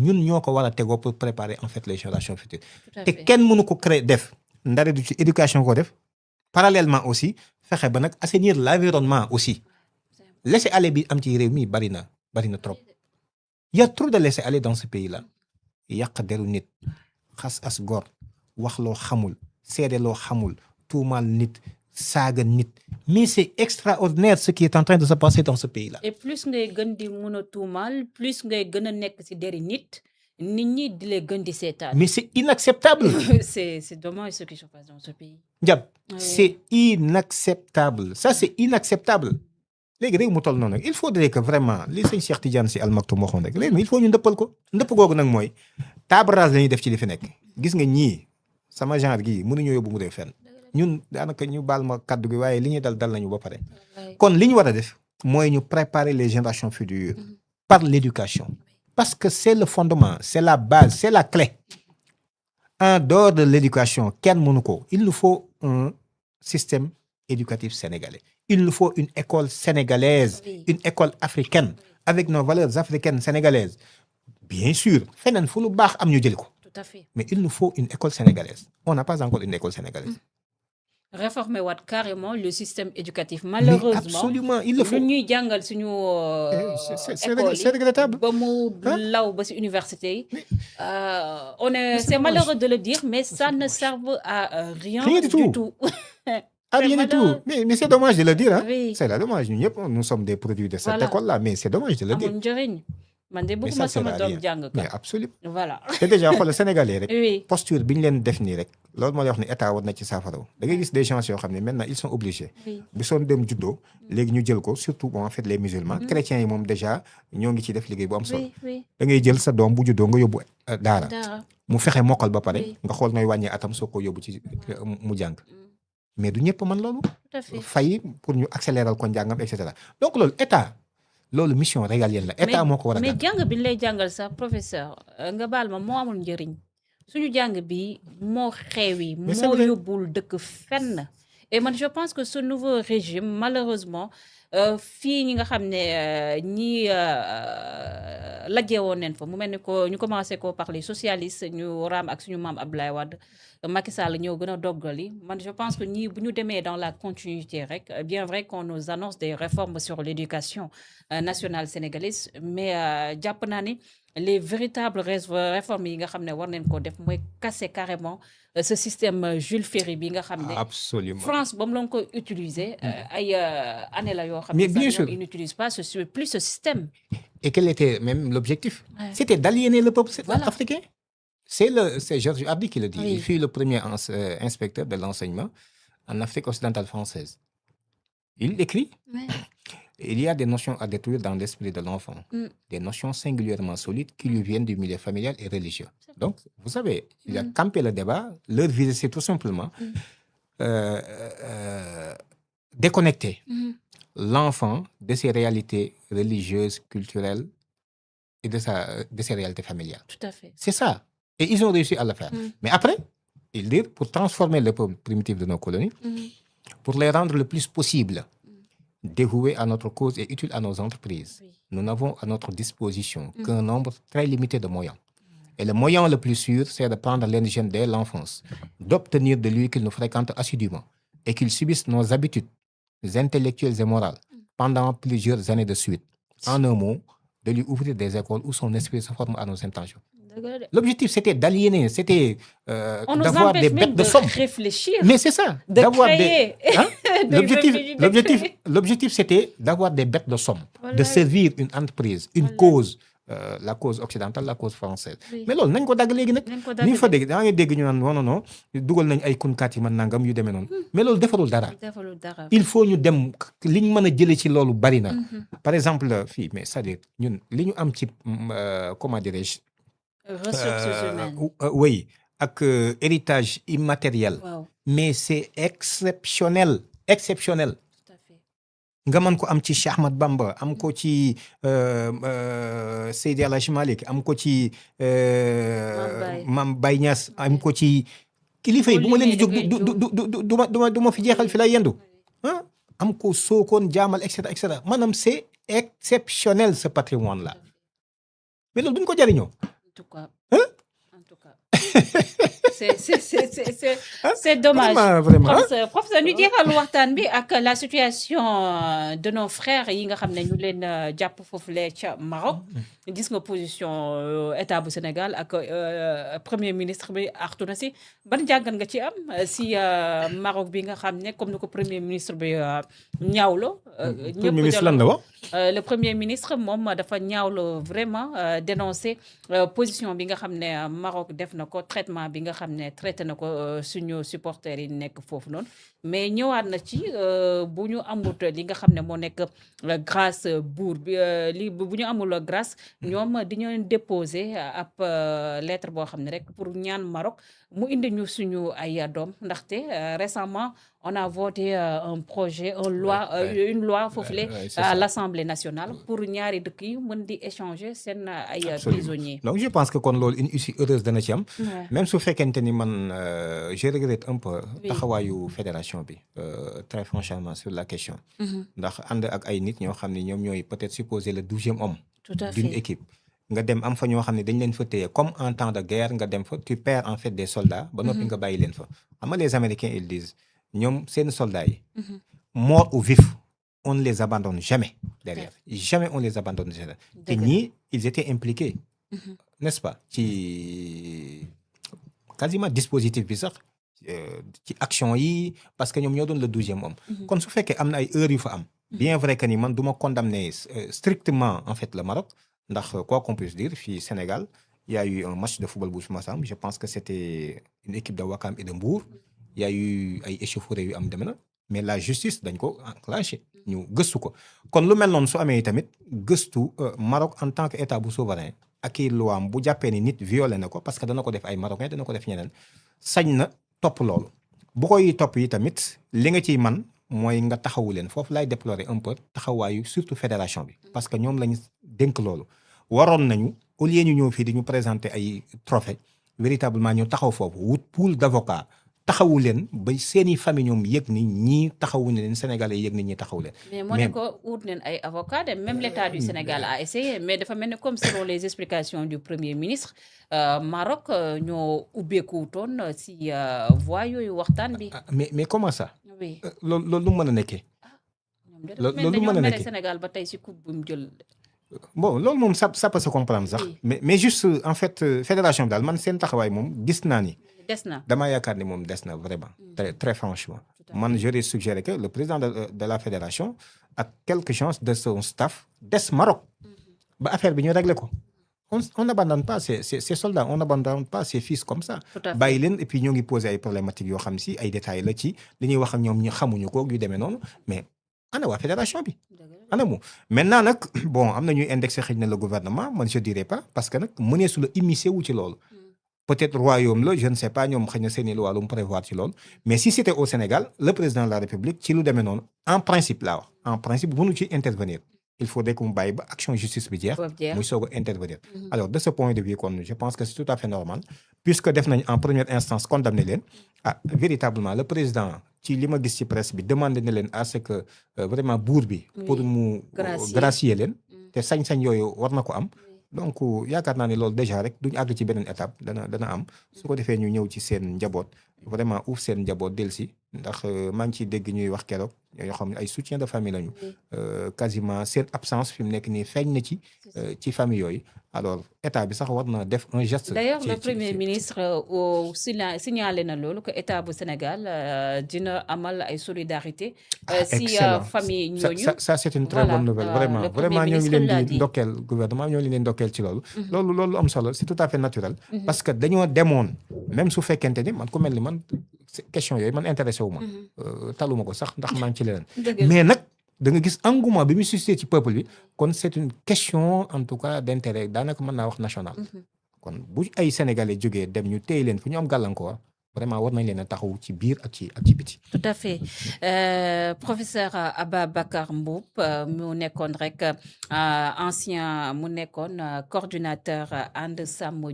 ñun ñoo ko war a tegoo pour préparer en fait les générations futures Tout à te fait. kenn mënu ko créer def ndare du ci éducation ko def parallèlement aussi fexe ba nag assainir l'environnement aussi laisser aller bi am ci réew mi bari na trop il y a trop de laisser aller dans ce pays là yàq deru nit xas as gor wax loo xamul seede loo xamul tuumaal nit saaga nit mais c'est extraordinaire ce qui est en train de se passer dans ce pays là. et plus ngay gën di mën a tuumaal plus ngay gën a nekk ci deri nit ñi di lay gën di seetaan. mais c'est inacceptable. c'est dommage ce qui se passe dans ce pays. Ndiab Oui. c'est inacceptable ça c'est inacceptable léegi réew mu toll noonu il faudrait que vraiment li sëñ Cheikh Tidiane Sy Al Maktoum waxoon rek léegi il faut ñu ndëppal ko ndëpp googu nag mooy table rase la ñuy def ci li fi nekk gis nga ñii sama genre gii mënuñoo yóbbu mu réew fenn ñun daanaka ñu baal ma kaddu gi waaye li ñuy dal nañu ba pare kon li ñu war a def mooy ñu préparer les générations futures par l'éducation parce que c'est le fondement c'est la base c'est la clé en dehors de l'éducation kenn mënu ko il nous faut un système éducatif sénégalais il nous faut une école sénégalaise Oui. une école africaine avec nos valeurs africaines sénégalaises bien sûr feneen fu lu baax am ñu jëli ko tout à fait. mais il nous faut une école sénégalaise on n'a pas encore une école sénégalaise réformer waat carrément le système éducatif mais malheureusement. absolument il le faut lu ñuy jàngal suñu école c'est regrettable ba mu Hein? law ba ci université yi Mais- c'est dommage. malheureux de le dire mais ça ne serve à rien Rien du tout. Ah, C'est rien du tout malheureux. mais c'est dommage de le dire hein Oui. c'est là dommage ñun ñëpp nous sommes des produits de cette Voilà. école là mais c'est dommage de le dire amul njëriñ man de mais bëgguma ça sert sama à doom rien jàng mais ka absolument voilà te déjà xoolal sénégalais rek oui posture bi ñu leen def nii rek loolu moo lay wax ne état war na ci saafaraw da ngay gis des gens yoo xam ne maintenant ils sont obligés oui bi soon dem juddoo léegi ñu jël ko surtout bon en fait les musulmans chrétiens yi moom déjà ñoo ngi ci def liggéey bu am solo oui oui da ngay jël sa doom bu juddoo nga yóbbu daara dara mu fexe mokkal ba pare Oui. nga xool nooy wàññee atam soo ko yóbbu ci mu jàng mais du ñëpp man loolu tout à fait fay pour ñu accélérer ko njàngam et cetera donc loolu état loolu mission régalienne la état moo ko war a mais gàtt jàng bi ñu lay jàngal sax professeur nga baal ma moo amul njëriñ suñu jàng bi moo xeewi Mais c'est moo vrai. yóbbul dëkk fenn et man je pense que ce nouveau régime malheureusement fii ñi nga xam ne ñi lajjee woon neen fa mu mel ni ko ñu commencé ko par les socialistes ñu raam ak suñu maam Abdoulaye Wade Macky Sall ñëw gën a doggali man je pense que ñii bu ñu demee dans la continuité rek bien vrai qu'on nous annonce des réformes sur l'éducation nationale sénégalaise mais jàpp naa ni les véritables réformes yi nga xam ne war nañ ko def mooy casser carrément ce système Jules Ferry bi nga xam ne absolument France ba mu la ko utiliser ay année la yoo xam Mais ne bien sax sûr. ñoom ils n'utilisent pas plus ce système et quel était même l'objectif Ouais. c'était d'aliéner le peuple Voilà. africain c'est Georges Hardy qui le dit Oui. il fut le premier inspecteur de l'enseignement en Afrique occidentale française il écrit il y a des notions à détruire dans l'esprit de l'enfant, des notions singulièrement solides qui lui viennent du milieu familial et religieux. Donc, vous savez, il a campé le débat. Leur visée, c'est tout simplement déconnecter l'enfant de ses réalités religieuses, culturelles et de ses réalités familiales. tout à fait C'est ça. Et ils ont réussi à le faire. Mais après, ils disent, pour transformer le peuple primitif de nos colonies, pour les rendre le plus possible dévoués à notre cause et utiles à nos entreprises. Oui. Nous n'avons à notre disposition qu'un nombre très limité de moyens. Et le moyen le plus sûr, c'est de prendre l'indigène dès l'enfance, d'obtenir de lui qu'il nous fréquente assidûment et qu'il subisse nos habitudes intellectuelles et morales pendant plusieurs années de suite. En un mot, de lui ouvrir des écoles où son esprit se forme à nos intentions. L'objectif, c'était d'aliéner, c'était on nous d'avoir empêche des même bêtes de somme. réfléchir Mais c'est ça, de d'avoir créer Hein? Des réfugiés, de créer. L'objectif, c'était d'avoir des bêtes de somme, Voilà. de servir une entreprise, une Voilà. cause, la cause occidentale, la cause française. Oui. Mais loolu nañ ko dagg léegi nag. nañ ko ni ñu fa dagg dégg da ngay dégg ñu naan non dugal nañ ay kunkaat yi man nangam yu demee noonu. Mais loolu defarul dara. defalul dara Il faut ñu dem liñ mën a jëlee ci loolu bari na. Par exemple fii mais c'est-à-dire ñun li ñu am ci comment dirais-je. ressources humaines Oui ak héritage immatériel. waaw Mais c'est exceptionnel. tout à fait nga mën ko am ci Cheikh Ahmad Bamba am ko ci Seydi El Hadji Malick am ko ci Mame Baye Niass am ko ci kilifa yi bu ma leen di jóg du ma fi jeexal fi lay yendu ah am ko Sokone jaamal et cetera maanaam c'est exceptionnel ce patrimoine là mais loolu duñ ko jariñoo tout cas, Hein? en tout cas. C'est Hein? c'est dommage. Vraiment. Professeur ñu jeexal waxtaan bi ak la situation de nos frères yi nga xam ne ñu leen jàpp foofulee ca Maroc. Gis nga position état bu Sénégal ak premier ministre bi artu na si ban jàngat nga ci am si Maroc bi nga xam ne comme ni ko premier ministre bi ñaawlo. Premier ministre lan la wax. Le premier ministre moom dafa ñaawlo vraiment dénoncer position bi nga xam ne Maroc def na ko traitement bi nga xam ne traité na ko suñu supporters yi nekk foofu noonu mais ñëwaat na ci bu ñu amut li nga xam ne moo nekk grâce buur bi li bu ñu amul grâce ñoom dañoo déposer ab lettre boo xam ne rek pour ñaan Maroc mu indi ñu suñu ay doom ndaxte récemment on a voté un projet une loi foofule à l'Assemblée nationale pour ñaari dëkk yi mën di échanger seen ay prisonniers. Donc je pense que kon loolu une issue heureuse dana ci am. Même su fekkente ni man je regrette un peu taxawaayu fédération bi très franchement sur la question. Ndax ànd ak ay nit ñoo xam ne ñoom ñooy peut-être supposé le 12e homme d'une équipe. Nga dem am fa ñoo xam ne dañ leen fa téye comme en temps de guerre nga dem fa tu perds en fait des soldats ba noppi nga bàyyi leen fa. Xam nga les Américains ils disent ñoom seen soldats yi morts ou vifs on ne les abandonne jamais derrière. Jamais on les abandonne derrière. Te ñii ils étaient impliqués. N'est-ce pas ci quasiment dispositif bi sax ci action yi parce que ñoom ñoo doon le 12e homme. Kon su fekkee am na ay heures yu fa am. Bien vrai que ni man du ma condamner strictement en fait le Maroc ndax quoi qu'on puisse dire fii Sénégal il y a eu un match de football bu fi mas a am je pense que c'était une équipe de Ouakam et de Mbour il y a eu ay échauffourées yu am demee na mais la justice dañ ko enclenché ñu gëstu ko kon lu mel noonu su amee tamit gëstu Maroc en tant que état bu souverain ak i loi am bu jàppee ni nit violé na ko parce que dana ko def ay Marocains dana ko def ñeneen sañ na topp loolu bu koy topp yi tamit li nga ciy man mooy nga taxawu leen foofu laay déplorer un peu taxawaayu surtout fédération bi parce que ñoom lañu dénk loolu waroon nañu au lieu ñu ñëw fii di ñu présenter ay trophée véritablement ñu taxaw foofu wut pool d'avocats taxawu leen ba seeni famille ñoom yëg ni ñii taxawu ne leen Sénégalais yëg ni ñii taxawu leen. mais moo ne ko wut neen ay avocats de même l'État du Sénégal a essayé mais dafa mel ni comme selon les explications du premier ministre Maroc ñoo ubbeekuutoon si voie yooyu waxtaan bi. mais comment ça. oui loolu lu mën a nekkee. loolu mën a nekkee Sénégal ba tey si coupe bu mu jël. bon loolu moom ça peut se comprendre sax. mais juste en fait fédération bi daal man seen taxawaay moom gis naa ni. des na damaa yaakaar ni moom des na vraiment. très franchement. man j'aurais suggéré que le président de la fédération ak quelque chance de son staff des Maroc. ba affaire bi ñu réglé ko. on n'abandonne pas ces soldats on n'abandonne pas ces fils comme ça. bàyyi leen et puis ñoo ngi posé ay problématiques yoo xam si ay détails la ci li ñuy wax ak ñoom ñi xamuñu ko yu demee noonu mais ana waa fédération bi. ana mu maintenant nag bon am na ñuy indexé xëy na le gouvernement man je dirais pas parce que nag mënee su la immiscé wu ci loolu. peut-être royaume la je ne sais pas ñoom xëy na seeni loi lu mu prévoir ci loolu mais si c'était au Sénégal le président de la République ci lu demee noonu en principe laa wax en principe mënu ci intervenir il faudrait que mu bàyyi ba action justice bi jeex muy soog a intervenir alors de ce point de vue kon je pense que c'est tout à fait normal puisque def nañ en première instance condamné leen véritablement le président ci li ma gis ci presse bi demandé na leen à ce que vraiment buur bi pour mu gracier leen te sañ-sañ yooyu war na ko am donc yaakaar naa ne loolu déjà rek duñu àgg ci beneen étape dana am su ko defee ñu ñëw ci seen njaboot vraiment uuf seen njaboot delsi ndax maa ngi ciy dégg ñuy wax keroog yoo xam ne ay soutien de famille lañu quasiment seen absence fi mu nekk nii feeñ na ci famille yooyu alors état bi sax war na def un geste. d'ailleurs le premier ministre signalé na loolu que état bu Sénégal dina amal ay solidarité si famille ñooñu ça c'est une très bonne nouvelle vraiment ñoo ngi leen di ndokkeel gouvernement ñoo ngi leen di ndokkeel ci loolu loolu am solo c'est tout à fait naturel parce que dañoo demoon même su fekkente ni man ku mel ni man question yooyu man intéressé wu ma taluma ko sax ndax maa ngi ci leneen mais nag da nga gis engouement bi mu suscité ci peuple bi kon c'est une question en tout cas d'intérêt daanaka mën naa wax national kon bu ay sénégalais jógee dem ñu téye leen fu ñu am gàllankoor vraiment war nañ leen a taxaw ci biir ak ci biti. tout à fait professeur Ababacar Mboup mu nekkoon rek ancien mu nekkoon coordinateur And Sàmm